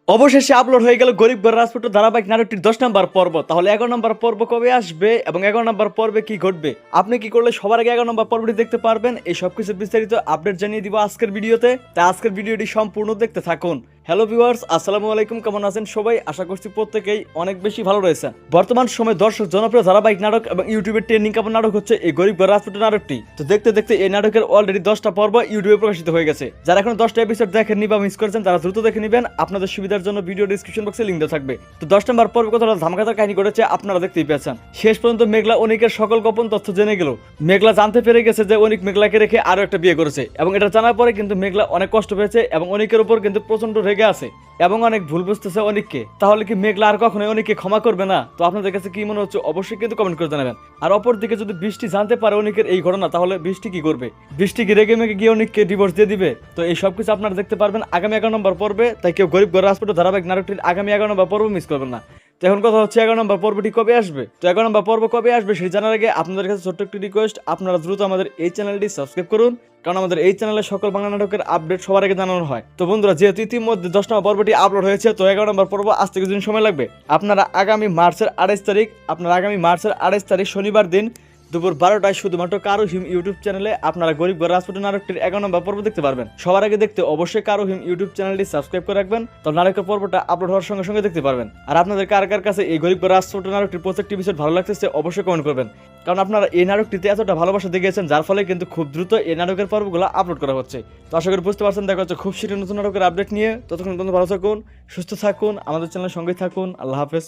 অবশেষে আপলোড হয়ে গেল গরিব ঘর রাজপুত্র ধারাবাহিক নাটকটির 10 নম্বর পর্ব। তাহলে 11 নম্বর পর্ব কবে আসবে এবং 11 নম্বর পর্বে কি ঘটবে, আপনি কি করলে সবার আগে 11 নম্বর পর্বটি দেখতে পারবেন, এই সবকিছু বিস্তারিত আপডেট জানিয়ে দিব আজকের ভিডিওতে। তাই আজকের ভিডিওটি সম্পূর্ণ দেখতে থাকুন। হ্যালো ভিউয়ার্স, আসসালামু আলাইকুম, কেমন আছেন সবাই? আশা করছি প্রত্যেকেই অনেক বেশি ভালো রয়েছেন। বর্তমান সময়ে দর্শক জনপ্রিয় ধারাবাহিক নাটক এবং ইউটিউবের ট্রেন্ডিং কাপড় নাটক হচ্ছে এই গরিব ঘর রাজপুত্র নাটকটি। তো দেখতে দেখতে এই নাটকের অলরেডি 10টা পর্ব ইউটিউবে প্রকাশিত হয়ে গেছে। যারা এখন 10টা এপিসোড দেখেননি বা মিস করেছেন তারা দ্রুত দেখে নেবেন, আপনাদের সুবিধার জন্য ভিডিও ডিসক্রিপশন বক্সে লিংক দেওয়া থাকবে। তো 10 নম্বর পর্বে কতটা ধামাকাদার কাহিনী ঘটেছে আপনারা দেখতেই পেয়েছেন। শেষ পর্যন্ত মেঘলা অনিকের সকল গোপন তথ্য জেনে গেল। মেঘলা জানতে পেরে গেছে যে অনিক মেঘলাকে রেখে আরো একটা বিয়ে করেছে এবং এটা জানার পরে কিন্তু মেঘলা অনেক কষ্ট পেয়েছে এবং অনিকের উপর কিন্তু প্রচন্ড রেগে আছে এবং অনেক ভুল বুঝতেছে অনিককে। তাহলে কি মেঘলা আর কখনোই অনিককে ক্ষমা করবে না? তো আপনাদের কাছে কি মনে হচ্ছে অবশ্যই কিন্তু কমেন্ট করে জানাবেন। আর অপরদিকে যদি বৃষ্টি জানতে পারে অনিকের এই ঘটনা, তাহলে বৃষ্টি কি করবে? বৃষ্টি কি রেগে মেগে গিয়ে অনিককে ডিভোর্স দিয়ে দিবে? তো এই সবকিছু আপনারা দেখতে পারবেন আগামী 11 নম্বর পর্বে। তাই কেউ গরিব ঘর রাজপুত্র ধারাবাহিক নাটকটির আগামী 11 নম্বর পর্ব মিস করবেন না। তো এখন কথা হচ্ছে 11 নম্বর পর্বটি কবে আসবে। তো 11 নম্বর পর্ব কবে আসবে সেটি জানার আগে আপনাদের কাছে ছোট্ট একটি রিকোয়েস্ট, আপনারা দ্রুত আমাদের এই চ্যানেলটি সাবস্ক্রাইব করুন, কারণ আমাদের এই চ্যানেলে সকল বাংলা নাটকের আপডেট সবার আগে জানানো হয়। তো বন্ধুরা, যেহেতু ইতিমধ্যে 10 নম্বর পর্বটি আপলোড হয়েছে, তো 11 নম্বর পর্ব আসতে কিছুদিন সময় লাগবে। আপনারা আগামী মার্চের 28 তারিখ শনিবার দিন দুপুর 12টায় শুধুমাত্র কারো হিম ইউটিউব চ্যানেলে আপনারা গরিব ঘর রাজপুত্র নাটকটির 11 নম্বর পর্ব দেখতে পারবেন। সবার আগে দেখতে অবশ্যই কারো হিম ইউটিউব চ্যানেলটি সাবস্ক্রাইব করে রাখবেন, তো নাটকের পর্বটা আপলোড হওয়ার সঙ্গে সঙ্গে দেখতে পারবেন। আর আপনাদের কার কার কাছে এই গরিব ঘর রাজপুত্র নাটকটির প্রত্যেকটি এপিসোড ভালো লাগতেছে অবশ্যই কমেন্ট করবেন, কারণ আপনারা এই নাটকটিতে এতটা ভালোবাসা দেখিয়েছেন যার ফলে কিন্তু খুব দ্রুত এই নাটকের পর্বগুলো আপলোড করা হচ্ছে। তো আশা করি বুঝতে পারছেন। দেখা হচ্ছে খুব শীঘ্রই নতুন নাটকের আপডেট নিয়ে। ততক্ষণ ভালো থাকুন, সুস্থ থাকুন, আমাদের চ্যানেলের সঙ্গেই থাকুন। আল্লাহ হাফেজ।